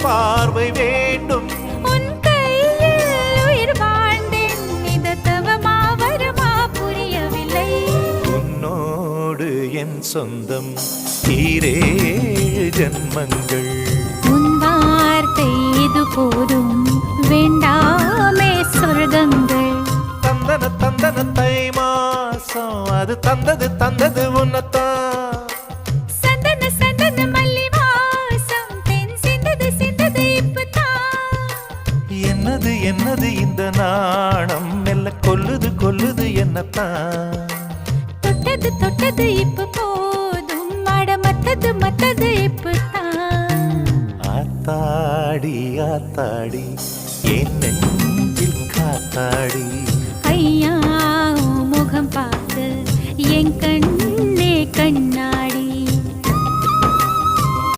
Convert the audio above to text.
பார்வை வேண்டும். உன் கையில் உயிர் வாழ்ந்தேன், இது தவமா வரமா புரியவில்லை. உன்னோடு என் சொந்தம் ஈரேழு ஜன்மங்கள். உன் வார்த்தை இது போதும், வேண்டாமே சொர்க்கங்கள். தந்தன தந்தன தை மாசம் அது தந்தது உன்னத்தான். சந்தன சந்தன மல்லி வாசம் தென் சிந்தது இப்பதான். என்னது என்னது இந்த நாணம் மெல்ல கொல்லுது என்னத்தான். தொட்டது இப்ப போதும், மத்தது இப்பதான். ஆத்தாடி ஆத்தாடி என் நெஞ்சில் காத்தாடி. ஐயா முகம் பார்த்து என் கண்